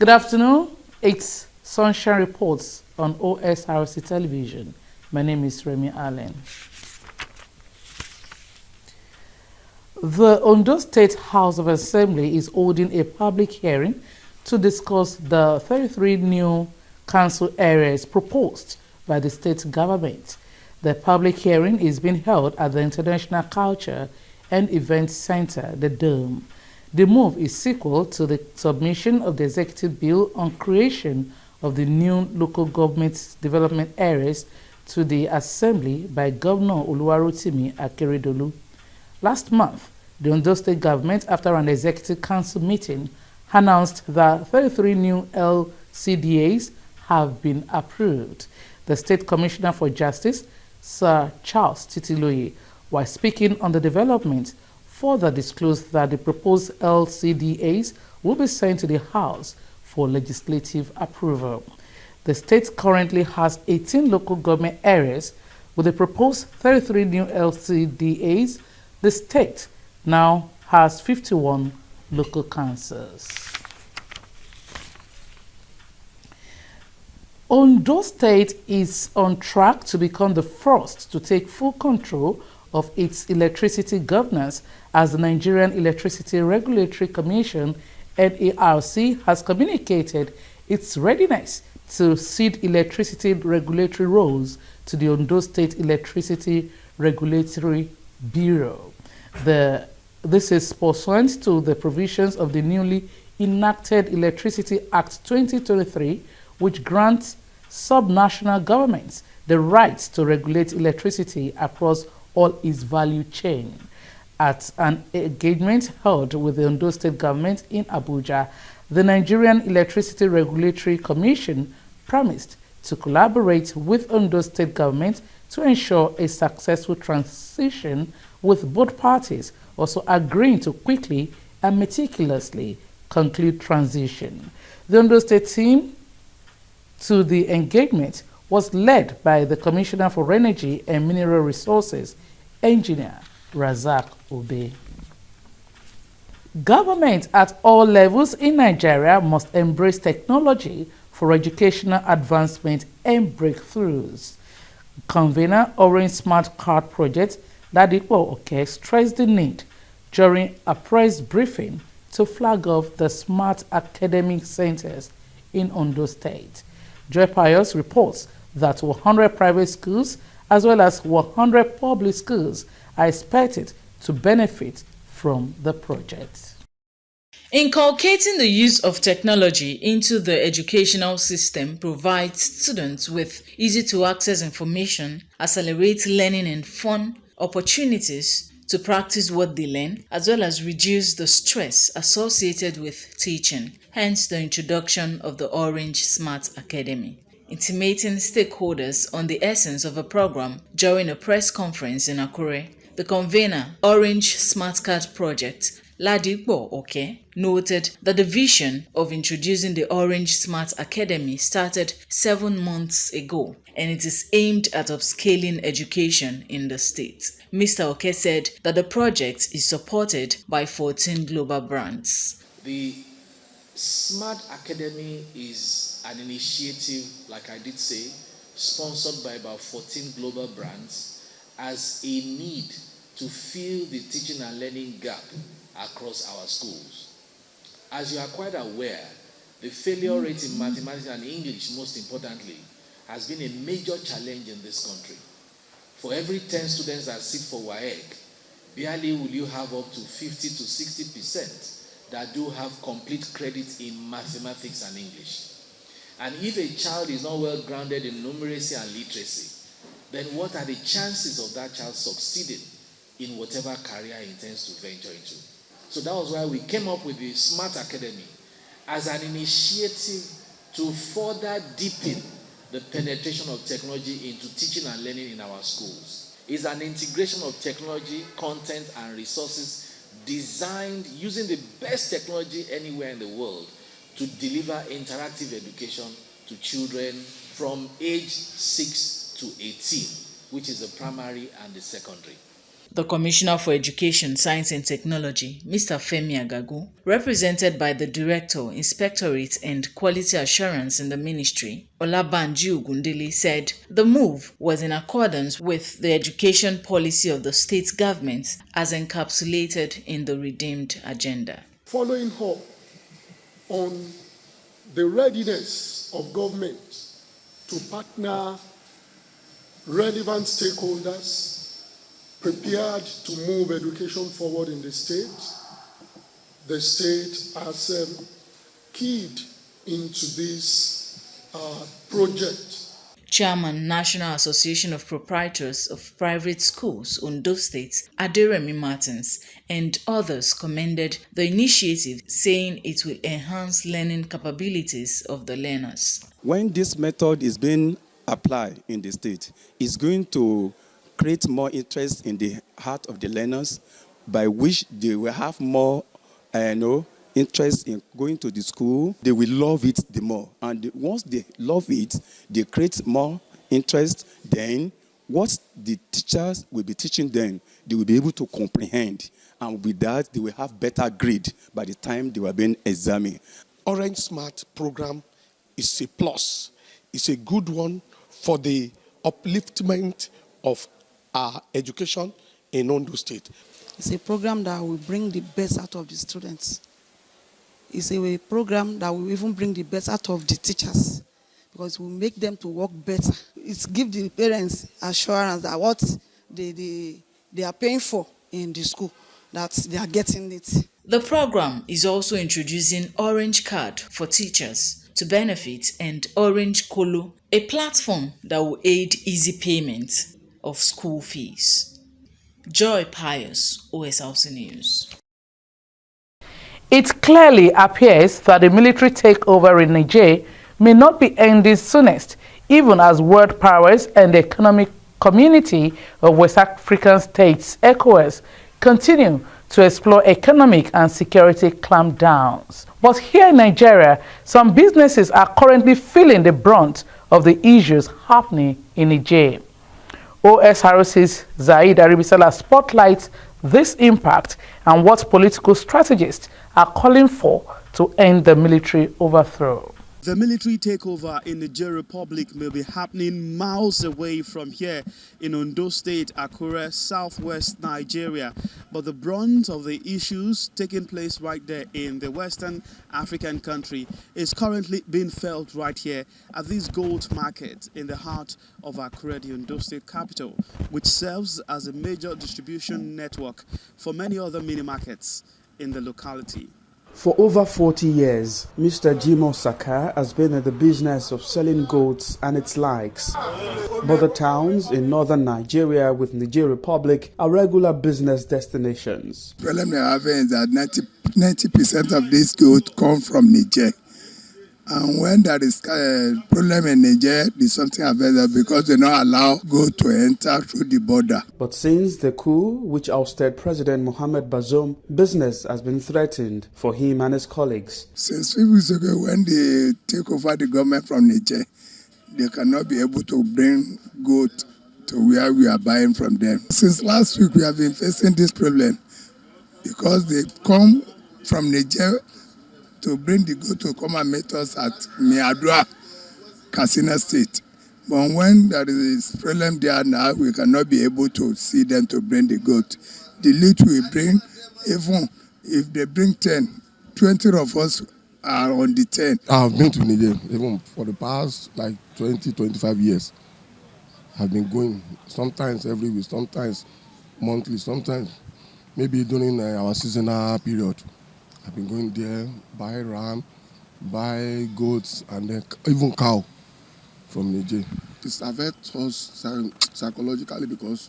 Good afternoon. It's Sunshine Reports on Osrc Television. My name is Remy Allen. The Ondo State House of Assembly is holding a public hearing to discuss the 33 new council areas proposed by the state government. The public hearing is being held at the International Culture and Events Center, the Dome. The move is sequel to the submission of the Executive Bill on creation of the new local government development areas to the Assembly by Governor Oluwarotimi Akeredolu. Last month, the Ondo State government, after an Executive Council meeting, announced that 33 new LCDAs have been approved. The State Commissioner for Justice, Sir Charles Titiloye, while speaking on the development, further disclosed that the proposed LCDAs will be sent to the House for legislative approval. The state currently has 18 local government areas. With the proposed 33 new LCDAs, the state now has 51 local councils. Ondo State is on track to become the first to take full control of its electricity governance, as the Nigerian Electricity Regulatory Commission (NERC) has communicated its readiness to cede electricity regulatory roles to the Ondo State Electricity Regulatory Bureau. This is pursuant to the provisions of the newly enacted Electricity Act 2023, which grants subnational governments the right to regulate electricity across all its value chain. At an engagement held with the Ondo State government in Abuja, the Nigerian Electricity Regulatory Commission promised to collaborate with Ondo State government to ensure a successful transition, with both parties also agreeing to quickly and meticulously conclude transition. The Ondo State team to the engagement was led by the Commissioner for Energy and Mineral Resources, Engineer Razak Obe. Government at all levels in Nigeria must embrace technology for educational advancement and breakthroughs. Convener Orange Smart Card Project, Ladipo Oke, stressed the need during a press briefing to flag off the smart academic centers in Ondo State. Joy Pius reports that 100 private schools as well as 100 public schools are expected to benefit from the project. Inculcating the use of technology into the educational system provides students with easy-to-access information, accelerates learning and fun opportunities to practice what they learn, as well as reduce the stress associated with teaching, hence the introduction of the Orange Smart Academy. Intimating stakeholders on the essence of a program during a press conference in Akure, the convener, Orange Smart Card Project, Ladipo Oke, noted that the vision of introducing the Orange Smart Academy started 7 months ago, and it is aimed at upscaling education in the state. Mr. Oke said that the project is supported by 14 global brands. The Smart Academy is an initiative, like I did say, sponsored by about 14 global brands as a need to fill the teaching and learning gap across our schools. As you are quite aware, the failure rate in mathematics and English, most importantly, has been a major challenge in this country. For every 10 students that sit for WAEC, barely will you have up to 50 to 60% that do have complete credit in mathematics and English. And if a child is not well grounded in numeracy and literacy, then what are the chances of that child succeeding in whatever career he intends to venture into? So that was why we came up with the Smart Academy as an initiative to further deepen the penetration of technology into teaching and learning in our schools. It's an integration of technology, content, and resources designed using the best technology anywhere in the world to deliver interactive education to children from age 6 to 18, which is the primary and the secondary. The Commissioner for Education, Science and Technology, Mr. Femi Agagu, represented by the Director, Inspectorate and Quality Assurance in the Ministry, Olabanji Ogundele, said the move was in accordance with the education policy of the state government as encapsulated in the redeemed agenda. Following up on the readiness of government to partner relevant stakeholders prepared to move education forward in the state has keyed into this project. Chairman, National Association of Proprietors of Private Schools, Ondo State, Aderemi Martins, and others commended the initiative, saying it will enhance learning capabilities of the learners. When this method is being applied in the state, it's going to create more interest in the heart of the learners, by which they will have more interest in going to the school. They will love it the more. And once they love it, they create more interest. Then what the teachers will be teaching them, they will be able to comprehend. And with that, they will have better grade by the time they were being examined. Orange Smart program is a plus. It's a good one for the upliftment of our education in Ondo State. It's a program that will bring the best out of the students. It's a program that will even bring the best out of the teachers, because it will make them to work better. It gives the parents assurance that what they are paying for in the school, that they are getting it. The program is also introducing Orange Card for teachers to benefit and Orange Kolo, a platform that will aid easy payment of school fees. Joy Pius, Osrc News. It clearly appears that the military takeover in Niger may not be ending soonest, even as world powers and the economic community of West African states, ECOWAS, continue to explore economic and security clampdowns. But here in Nigeria, some businesses are currently feeling the brunt of the issues happening in Niger. Osrc's Zaid Aribisala spotlights this impact and what political strategists are calling for to end the military overthrow. The military takeover in the Niger Republic may be happening miles away from here in Ondo State, Akure, southwest Nigeria. But the brunt of the issues taking place right there in the Western African country is currently being felt right here at this gold market in the heart of Akure, the Ondo State capital, which serves as a major distribution network for many other mini markets in the locality. For over 40 years, Mr. Jimo Saka has been in the business of selling goats and its likes. But the towns in northern Nigeria with Niger Republic are regular business destinations. The problem they are having is that 90% of these goats come from Niger. And when there is a problem in Niger, there's something available because they don't allow goat to enter through the border. But since the coup which ousted President Mohamed Bazoum, business has been threatened for him and his colleagues. Since 3 weeks ago, when they take over the government from Niger, they cannot be able to bring goat to where we are buying from them. Since last week, we have been facing this problem because they come from Niger to bring the goat to come and meet us at Miadua, Katsina State. But when there is a problem there now, we cannot be able to see them to bring the goat. The lead we bring, even if they bring 10, 20 of us are on the 10. I've been to Niger even for the past 20, 25 years. I've been going sometimes every week, sometimes monthly, sometimes maybe during our seasonal period. I've been going there, buy ram, buy goats, and then even cow from Niger. This affects us psychologically because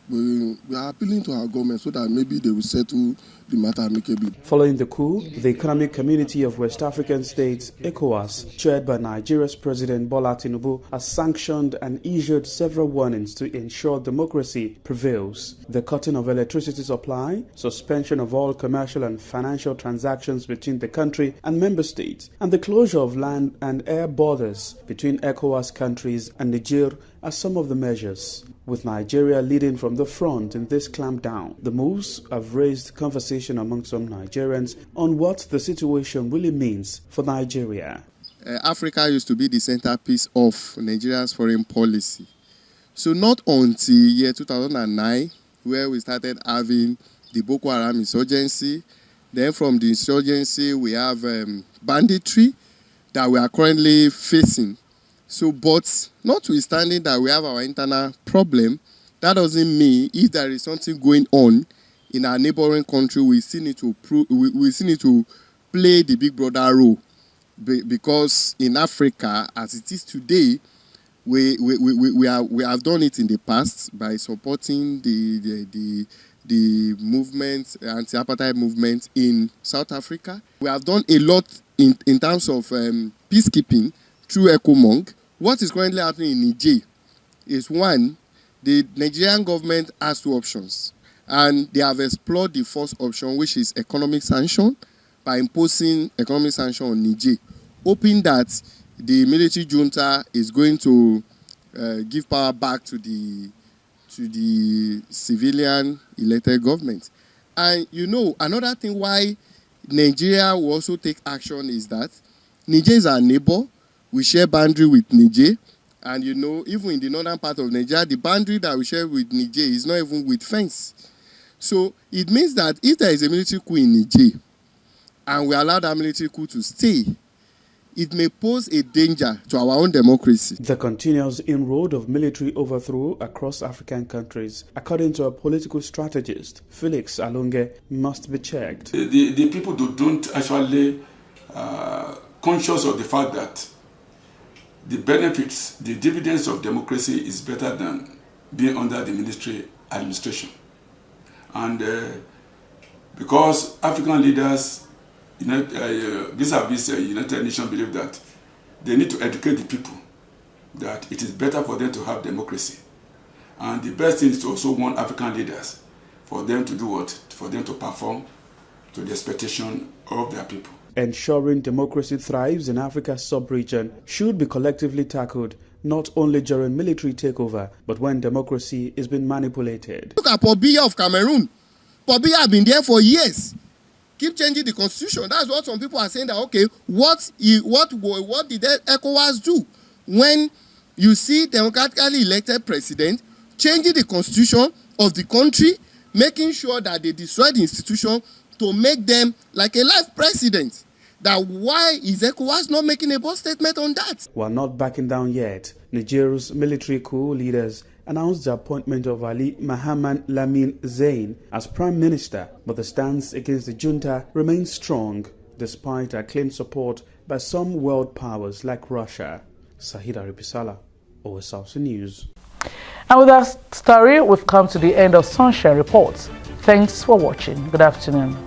we are appealing to our government so that maybe they will settle the matter amicably. Following the coup, the Economic Community of West African States, ECOWAS, chaired by Nigeria's President Bola Tinubu, has sanctioned and issued several warnings to ensure democracy prevails. The cutting of electricity supply, suspension of all commercial and financial transactions between the country and member states, and the closure of land and air borders between ECOWAS countries and Niger are some of the measures. with Nigeria leading from the front in this clampdown. The moves have raised conversation among some Nigerians on what the situation really means for Nigeria. Africa used to be the centerpiece of Nigeria's foreign policy. So not until year 2009, where we started having the Boko Haram insurgency, then from the insurgency we have banditry that we are currently facing. So, but notwithstanding that we have our internal problem, that doesn't mean if there is something going on in our neighboring country, we still need to play the big brother role. Because in Africa, as it is today, we have done it in the past by supporting the movement, anti-apartheid movement in South Africa. We have done a lot in terms of peacekeeping through ECOMOG. What is currently happening in Niger is, one, the Nigerian government has two options, and they have explored the first option, which is economic sanction, by imposing economic sanction on Niger, hoping that the military junta is going to give power back to the civilian elected government. And you know, another thing why Nigeria will also take action is that Niger is our neighbor. We share boundary with Niger. And you know, even in the northern part of Nigeria, the boundary that we share with Niger is not even with fence. So it means that if there is a military coup in Niger, and we allow that military coup to stay, it may pose a danger to our own democracy. The continuous inroad of military overthrow across African countries, according to a political strategist, Felix Alonge, must be checked. The people don't actually conscious of the fact that the benefits, the dividends of democracy is better than being under the military administration. And because African leaders, vis-a-vis United Nations, believe that they need to educate the people that it is better for them to have democracy. And the best thing is to also warn African leaders for them to do what? For them to perform to the expectation of their people. Ensuring democracy thrives in Africa's sub-region should be collectively tackled, not only during military takeover, but when democracy is being manipulated. Look at Paul Biya of Cameroon. Paul Biya has been there for years. Keep changing the constitution. That's what some people are saying, that, okay, what did ECOWAS do? When you see democratically elected president changing the constitution of the country, making sure that they destroy the institution to make them like a life president. That why is ECOWAS not making a bold statement on that? While not backing down yet, Nigeria's military coup leaders announced the appointment of Ali Mohammed Lamin Zein as Prime Minister, but the stance against the junta remains strong, despite a claimed support by some world powers like Russia. Sahida Ribisala, Osrc News. And with that story, we've come to the end of Sunshine Reports. Thanks for watching. Good afternoon.